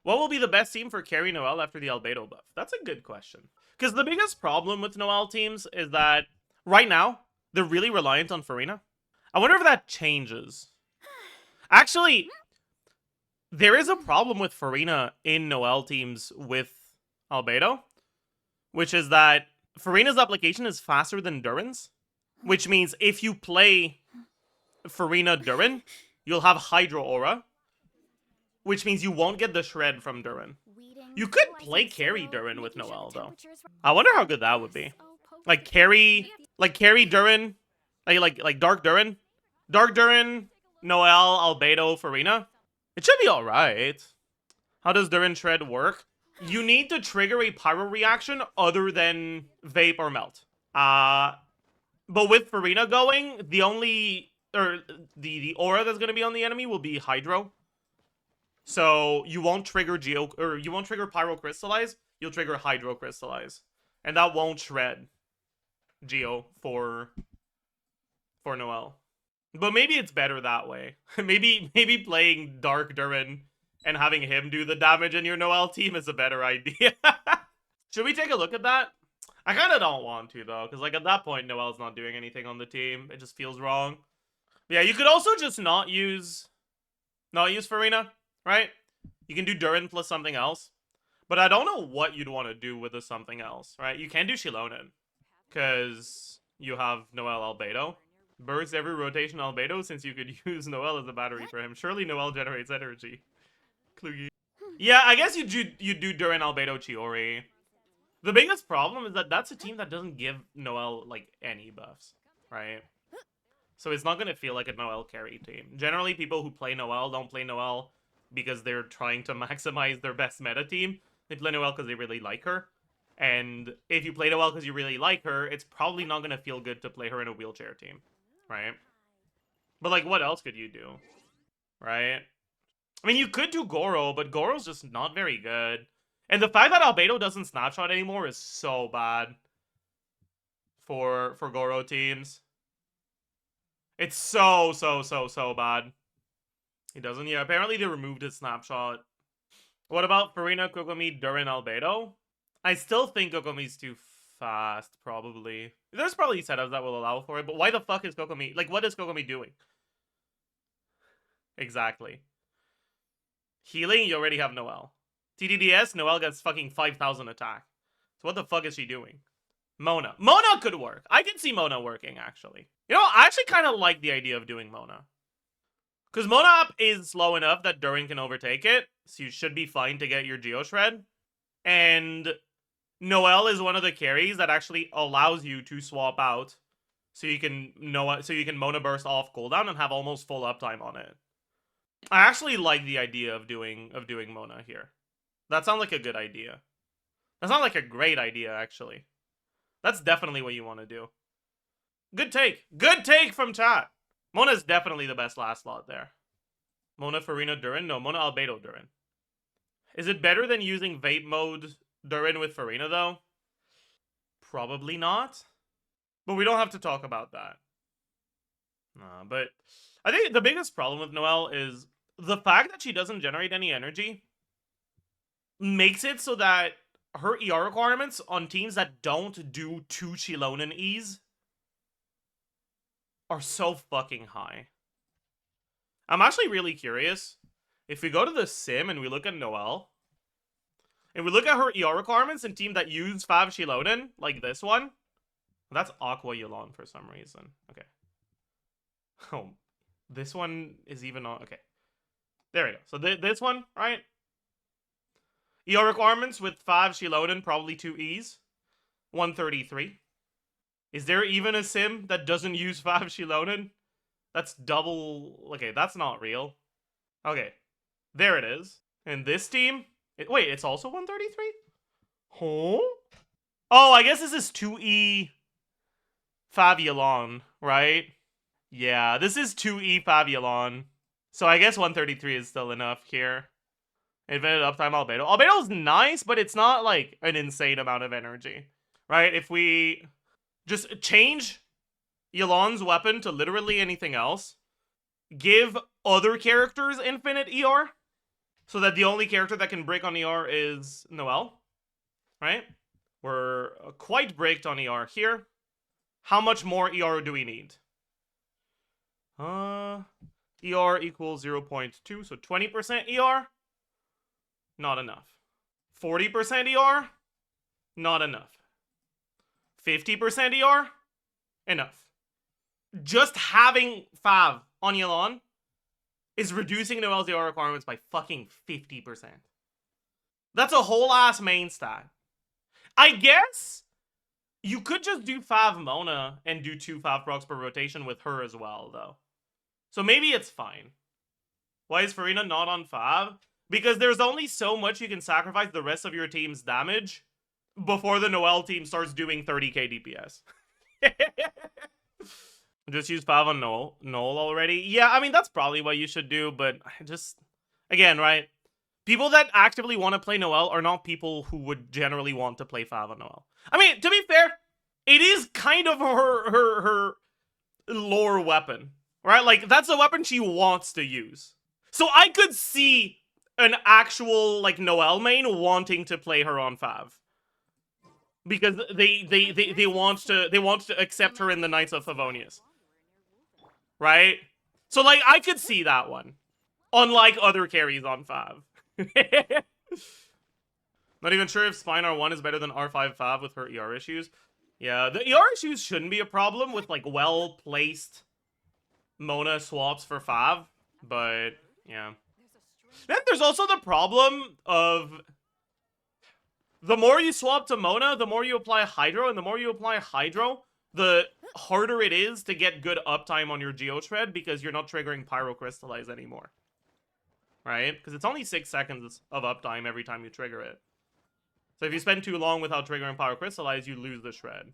What will be the best team for carry Noelle after the Albedo buff? That's a good question. Because the biggest problem with Noelle teams is that right now, they're really reliant on Farina. I wonder if that changes. Actually, there is a problem with Farina in Noelle teams with Albedo, which is that Farina's application is faster than Durin's, which means if you play Farina Durin, you'll have Hydro Aura, which means you won't get the shred from Durin. You could play carry Durin with Noelle, though. I wonder how good that would be. Like carry Durin, like Dark Durin, Noelle, Albedo, Farina. It should be alright. How does Durin Shred work? You need to trigger a pyro reaction other than Vape or Melt. But with Farina going, the only the aura that's gonna be on the enemy will be Hydro. So you won't trigger you won't trigger Pyro Crystallize, you'll trigger Hydro Crystallize. And that won't shred Geo for Noelle. But maybe it's better that way. maybe playing Dark Durin and having him do the damage in your Noelle team is a better idea. Should we take a look at that? I kind of don't want to, though, because like at that point, Noelle's not doing anything on the team. It just feels wrong. Yeah, you could also just not use Farina, right? You can do Durin plus something else. But I don't know what you'd want to do with the something else, right? You can do Shilonen, because you have Noelle Albedo. Burst every rotation Albedo since you could use Noelle as a battery for him. Surely Noelle generates energy. Klugi. Yeah, I guess you do Durin Albedo Chiori. The biggest problem is that that's a team that doesn't give Noelle, like, any buffs, right? So it's not going to feel like a Noelle carry team. Generally, people who play Noelle don't play Noelle because they're trying to maximize their best meta team. They play Noelle because they really like her. And if you play Noelle because you really like her, it's probably not going to feel good to play her in a wheelchair team, right? But, like, what else could you do, right? I mean, you could do Goro, but Goro's just not very good. And the fact that Albedo doesn't snapshot anymore is so bad for Goro teams. It's so bad. He doesn't. Yeah, apparently they removed his snapshot. What about Farina, Kokomi, Durin, Albedo? I still think Kokomi's too fast, probably. There's probably setups that will allow for it, but why the fuck is Kokomi? Like, what is Kokomi doing? Exactly. Healing, you already have Noelle. TDDS, Noelle gets fucking 5,000 attack. So what the fuck is she doing? Mona. Mona could work. I can see Mona working, actually. You know, I actually kind of like the idea of doing Mona. Because Mona up is slow enough that Durin can overtake it. So you should be fine to get your Geo Shred. And Noelle is one of the carries that actually allows you to swap out. So you can Mona Burst off cooldown and have almost full uptime on it. I actually like the idea of doing Mona here. That sounds like a good idea. That sounds like a great idea, actually. That's definitely what you want to do. Good take. Good take from chat. Mona's definitely the best last slot there. Mona Farina Durin? No, Mona Albedo Durin. Is it better than using Vape Mode Durin with Farina, though? Probably not. But we don't have to talk about that. But I think the biggest problem with Noelle is the fact that she doesn't generate any energy makes it so that her ER requirements on teams that don't do 2 Chilonen E's are so fucking high. I'm actually really curious. If we go to the sim and we look at Noelle, and we look at her ER requirements in teams that use 5 Chilonen, like this one, that's Aqua Yulon for some reason. Okay. Oh, this one is even on. Okay. There we go. So this one, right? ER requirements with 5 Shiloden, probably 2 E's. 133. Is there even a sim that doesn't use 5 Shiloden? That's double. Okay, that's not real. Okay. There it is. And this team. Wait, it's also 133? Huh? Oh, I guess this is 2E Fabulon, right? Yeah, this is 2E Fabulon. So I guess 133 is still enough here. Infinite uptime Albedo. Albedo's nice, but it's not like an insane amount of energy, right? If we just change Yulon's weapon to literally anything else, give other characters infinite ER, So that the only character that can break on ER is Noelle, right? We're quite braked on ER here. How much more ER do we need? ER equals 0.2, so 20% ER? Not enough. 40% ER? Not enough. 50% ER? Enough. Just having Fav on Yelan is reducing Noelle's ER requirements by fucking 50%. That's a whole ass main stat. I guess you could just do Fav Mona and do 2 Fav procs per rotation with her as well, though. So maybe it's fine. Why is Farina not on Fav? Because there's only so much you can sacrifice the rest of your team's damage before the Noelle team starts doing 30k DPS. Just use Fav on Noelle already? Yeah, I mean, that's probably what you should do, but just... Again, right? People that actively want to play Noelle are not people who would generally want to play Fav on Noelle. I mean, to be fair, it is kind of her lore weapon, right? Like, that's a weapon she wants to use. So I could see an actual, like, Noelle main wanting to play her on Fav. Because they want to accept her in the Knights of Favonius. Right? So, like, I could see that one. Unlike other carries on Fav. Not even sure if Spine R1 is better than R5 Fav with her ER issues. Yeah, the ER issues shouldn't be a problem with, like, well-placed Mona swaps for Fav. But, yeah. Then there's also the problem of... The more you swap to Mona, the more you apply Hydro, and the more you apply Hydro, the harder it is to get good uptime on your Geoshred because you're not triggering Pyrocrystallize anymore. Right? Because it's only 6 seconds of uptime every time you trigger it. So if you spend too long without triggering Pyrocrystallize, you lose the shred.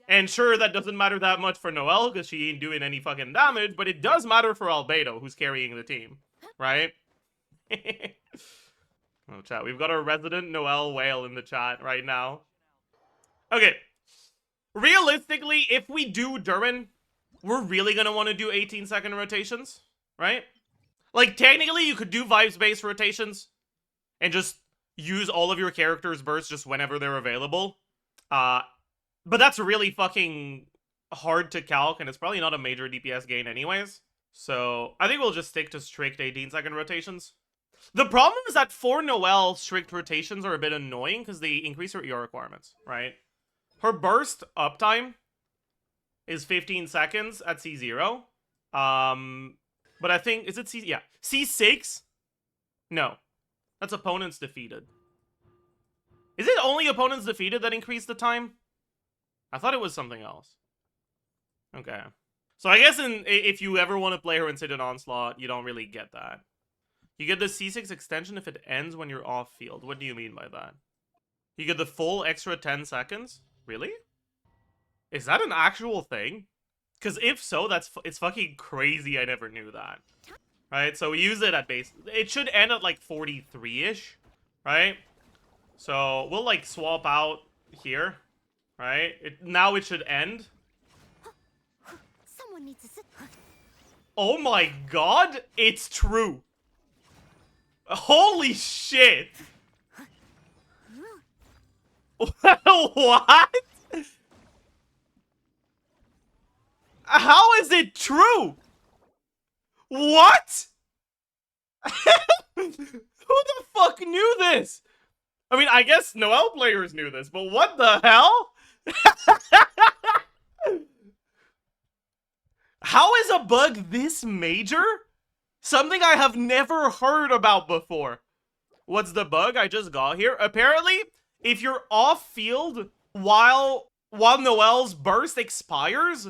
And sure, that doesn't matter that much for Noelle because she ain't doing any fucking damage, but it does matter for Albedo, who's carrying the team. Right? Oh, chat, we've got a resident Noelle whale in the chat right now. Okay. Realistically, if we do Durin, we're really gonna want to do 18-second rotations, right? Like, technically, you could do vibes-based rotations and just use all of your characters' bursts just whenever they're available. But that's really fucking hard to calc, and it's probably not a major DPS gain anyways. So, I think we'll just stick to strict 18-second rotations. The problem is that for Noelle, strict rotations are a bit annoying because they increase her ER requirements, right? Her burst uptime is 15 seconds at C0. But I think, is it C... Yeah. C6? No. That's opponents defeated. Is it only opponents defeated that increase the time? I thought it was something else. Okay. So I guess if you ever want to play her in Citadel Onslaught, you don't really get that. You get the C6 extension if it ends when you're off field. What do you mean by that? You get the full extra 10 seconds? Really? Is that an actual thing? Because if so, it's fucking crazy I never knew that. Right? So we use it at base. It should end at like 43-ish. Right? So we'll like swap out here. Right? Now it should end. Someone needs to sit. Oh my god! It's true! Holy shit! What? How is it true? What? Who the fuck knew this? I mean, I guess Noelle players knew this, but what the hell? How is a bug this major? Something I have never heard about before. What's the bug I just got here? Apparently, if you're off field while Noelle's burst expires,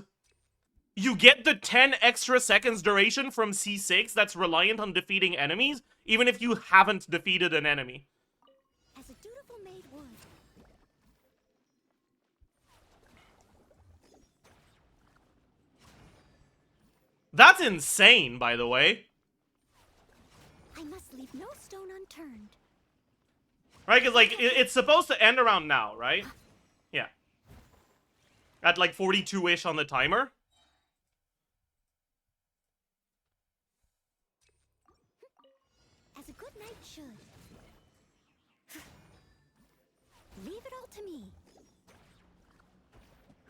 you get the 10 extra seconds duration from C6 that's reliant on defeating enemies, even if you haven't defeated an enemy. As a dutiful maid would. That's insane, by the way. I must leave no stone unturned. Right, because, like, it's supposed to end around now, right? Yeah. At, like, 42-ish on the timer. knight should. Leave it all to me.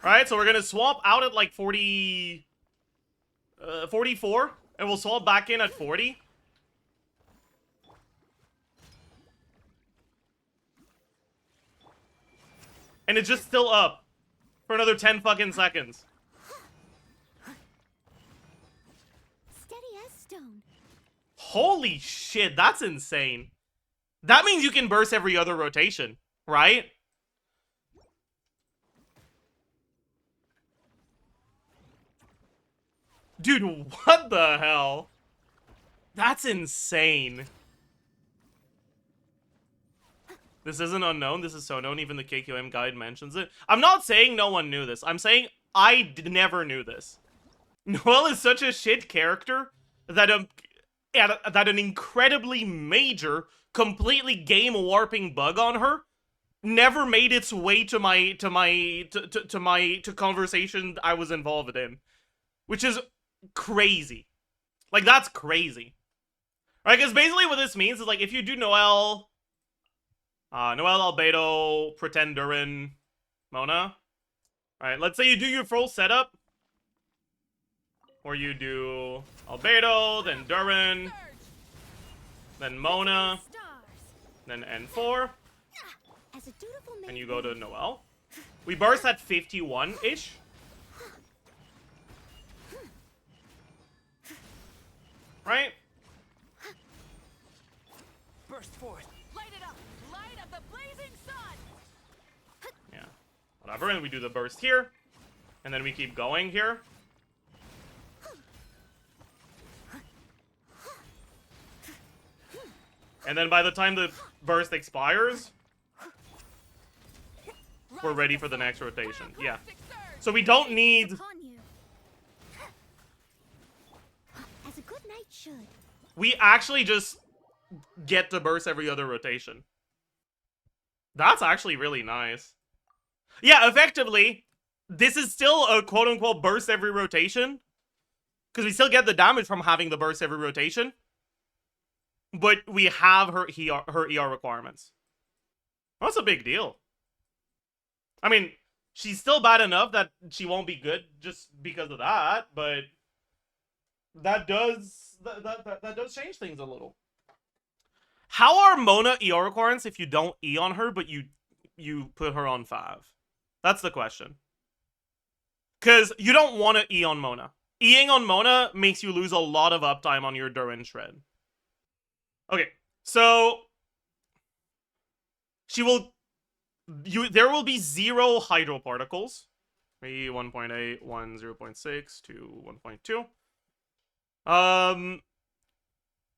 Alright, so we're gonna swap out at like 44, and we'll swap back in at 40. And it's just still up for another 10 fucking seconds. Steady as stone. Holy shit, that's insane. That means you can burst every other rotation, right? Dude, what the hell? That's insane. This isn't unknown, this is so known, even the KQM guide mentions it. I'm not saying no one knew this, I'm saying I never knew this. Noelle is such a shit character that an incredibly major, completely game-warping bug on her never made its way to conversation I was involved in. Which is crazy. Like, that's crazy. Right, because basically what this means is, like, if you do Noelle, Albedo, Pretend Durin, Mona. Alright, let's say you do your full setup. Or you do Albedo, then Durin, then Mona, then N4. And you go to Noelle. We burst at 51-ish. Right? Burst forth. Light it up. Light up the blazing sun. Yeah. Whatever, and we do the burst here. And then we keep going here. And then by the time the burst expires, we're ready for the next rotation. Yeah. So we don't need... As a good knight should. We actually just get to burst every other rotation. That's actually really nice. Yeah, effectively, this is still a quote-unquote burst every rotation. Because we still get the damage from having the burst every rotation. But we have her ER requirements. That's a big deal. I mean, she's still bad enough that she won't be good just because of that, but that does change things a little. How are Mona ER requirements if you don't E on her, but you put her on 5? That's the question. Because you don't want to E on Mona. Eing on Mona makes you lose a lot of uptime on your Durin Shred. Okay, so there will be 0 hydro particles. Maybe 1.8, 1, 0.6, 2, 1.2.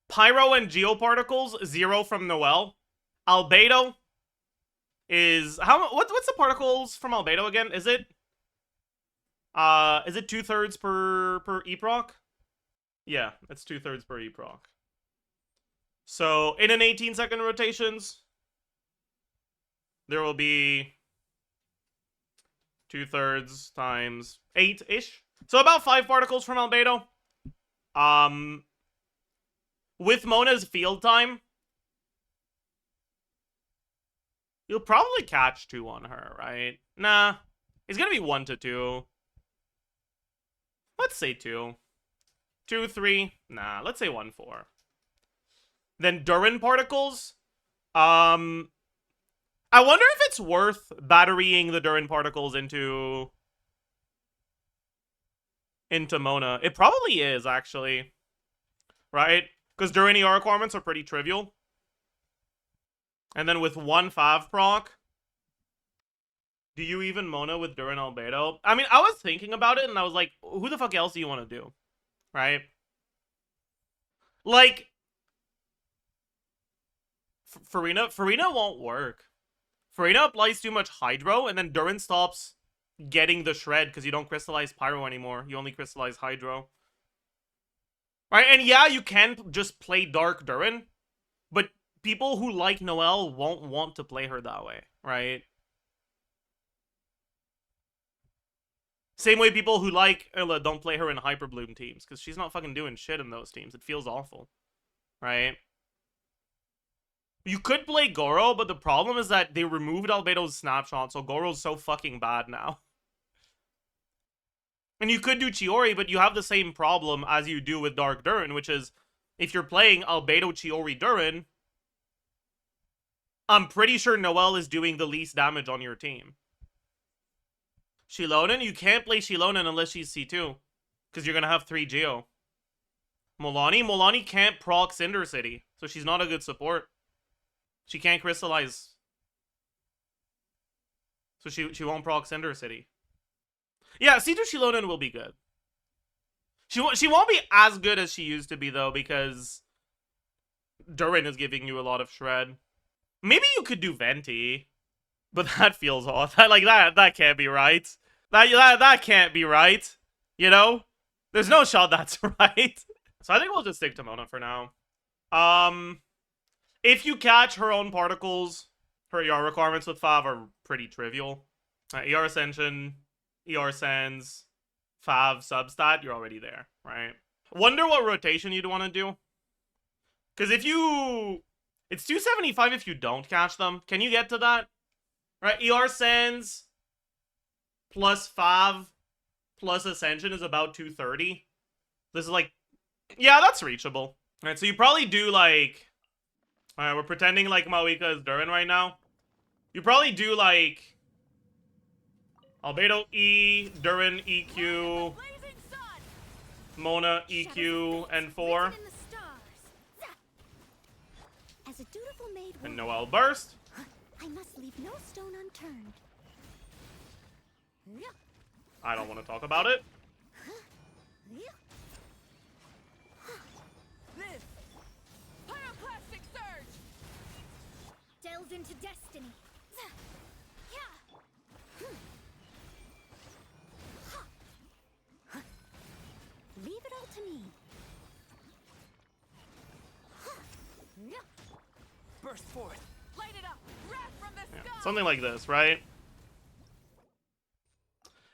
Pyro and geoparticles, 0 from Noelle. Albedo is what's the particles from Albedo again? Is it 2/3 per eproc? Yeah, it's 2/3 per eproc. So in an 18-second rotations, there will be 2/3 times 8-ish. So about 5 particles from Albedo. With Mona's field time, you'll probably catch 2 on her, right? Nah. It's gonna be 1 to 2. Let's say 2. 2, 3. Nah, let's say 1, 4. Then Durin particles. I wonder if it's worth batterying the Durin particles into Mona. It probably is, actually. Right? Because Durin ER requirements are pretty trivial. And then with 1 5 proc, do you even Mona with Durin Albedo? I mean, I was thinking about it, and I was like, who the fuck else do you want to do? Right? Like, Farina won't work. Farina applies too much Hydro, and then Durin stops getting the Shred because you don't crystallize Pyro anymore. You only crystallize Hydro. Right, and yeah, you can just play Dark Durin, but people who like Noelle won't want to play her that way, right? Same way people who like Illa don't play her in Hyperbloom teams, because she's not fucking doing shit in those teams. It feels awful, right? You could play Goro, but the problem is that they removed Albedo's snapshot, so Goro's so fucking bad now. And you could do Chiori, but you have the same problem as you do with Dark Durin, which is, if you're playing Albedo, Chiori, Durin, I'm pretty sure Noelle is doing the least damage on your team. Shilonen? You can't play Shilonen unless she's C2. Because you're going to have 3 Geo. Molani? Molani can't proc Cinder City, so she's not a good support. She can't crystallize. So she won't proc Cinder City. Yeah, C2 Shilonen will be good. She won't be as good as she used to be, though, because Durin is giving you a lot of shred. Maybe you could do Venti, but that feels off. That can't be right. That can't be right. You know? There's no shot that's right. So I think we'll just stick to Mona for now. If you catch her own particles, her ER requirements with Fav are pretty trivial. ER Ascension, ER Sands, Fav substat, you're already there, right? Wonder what rotation you'd want to do. Because if you... It's 275 if you don't catch them. Can you get to that? Right, ER Sands plus Fav plus Ascension is about 230. This is like... Yeah, that's reachable. Alright, so you probably do like... Alright, we're pretending like Mawika is Durin right now. You probably do like... Albedo E, Durin EQ, Mona EQ, and 4. As a dutiful maid And woman, Noelle burst. I must leave no stone unturned. I don't want to talk about it. This pyroclastic surge. Delve into destiny. Leave it all to me. Burst forth. Light it up. Wrath from the Yeah, sky. something like this, right?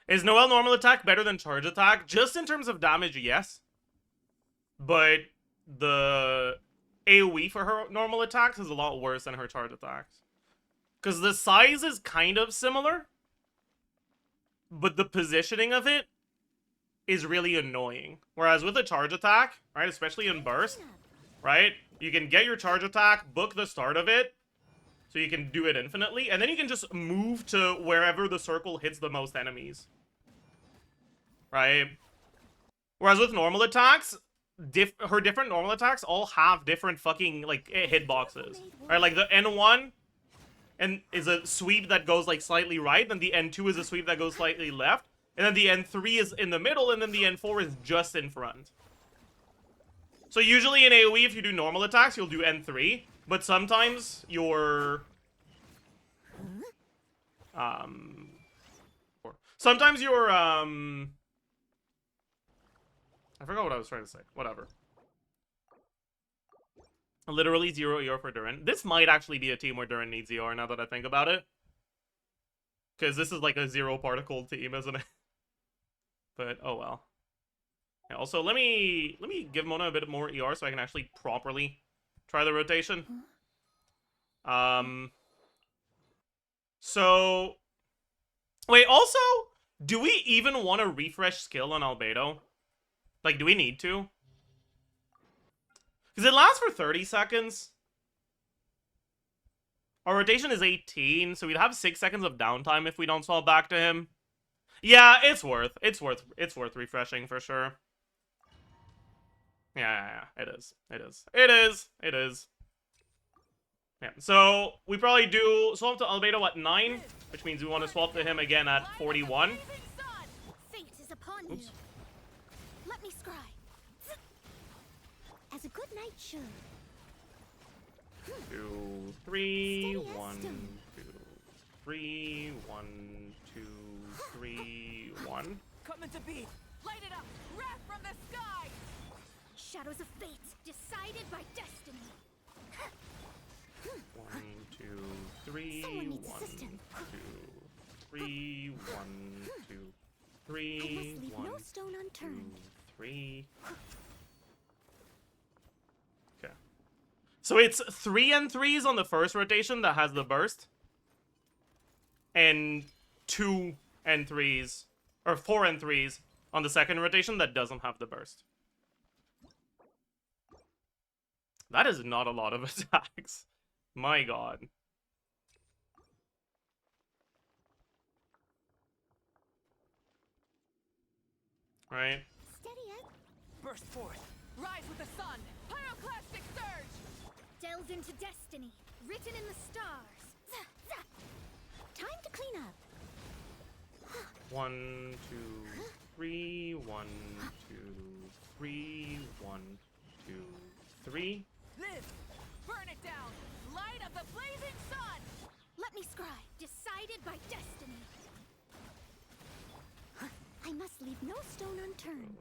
Is Noelle normal attack better than charge attack? Just in terms of damage, yes. But the AoE for her normal attacks is a lot worse than her charge attacks. Because the size is kind of similar, but the positioning of it is really annoying. Whereas with a charge attack, right, especially in burst, right, you can get your charge attack, book the start of it, so you can do it infinitely, and then you can just move to wherever the circle hits the most enemies. Right? Whereas with normal attacks, her different normal attacks all have different fucking, like, hitboxes. Right? Like, the N1 and is a sweep that goes, like, slightly right, then the N2 is a sweep that goes slightly left, and then the N3 is in the middle, and then the N4 is just in front. So usually in AoE, if you do normal attacks, you'll do N3, but sometimes your... Sometimes your, I forgot what I was trying to say. Whatever. Literally 0 ER for Durin. This might actually be a team where Durin needs ER now that I think about it. Because this is like a 0 particle team, isn't it? But, oh well. Yeah, also, let me give Mona a bit more ER so I can actually properly try the rotation. So... Wait, also, do we even want to refresh skill on Albedo? Like, do we need to? Because it lasts for 30 seconds. Our rotation is 18, so we'd have 6 seconds of downtime if we don't swap back to him. Yeah, it's worth refreshing for sure. Yeah, it is. Yeah, so we probably do swap to Albedo at 9, which means we want to swap to him again at 41. Fate is upon you. Let me scry. As a good knight should. 2, 3, 1, 2, 3, 1, 2, 3, 1. Coming to beat. Light it up. Wrath from the sky. Shadows of fate decided by destiny. 1, 2, 3, Someone needs 1, assistance. 2, 3, 1, 2, I 3, must leave 1, no stone 2, unturned. 3. Okay. So it's 3 and 3s on the first rotation that has the burst. And 2 and 3s, or 4 and 3s on the second rotation that doesn't have the burst. That is not a lot of attacks. My god. Right? Steady up. Burst forth. Rise with the sun. Pyroclastic surge. Delve into destiny, written in the stars. Time to clean up. 1, 2, 3. 1, 2, 3. 1, 2, 3. Live. Burn it down. Light of the blazing sun. Let me scribe. Decided by destiny. I must leave no stone unturned.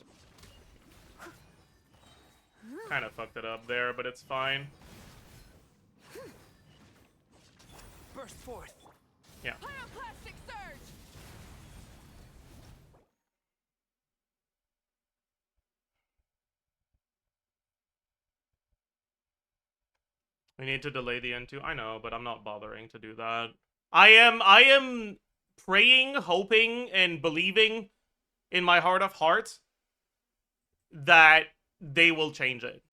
Kind of fucked it up there, but it's fine. Burst forth. Yeah. Pyroclastic surge. We need to delay the end too. I know, but I'm not bothering to do that. I am praying, hoping, and believing in my heart of hearts that they will change it.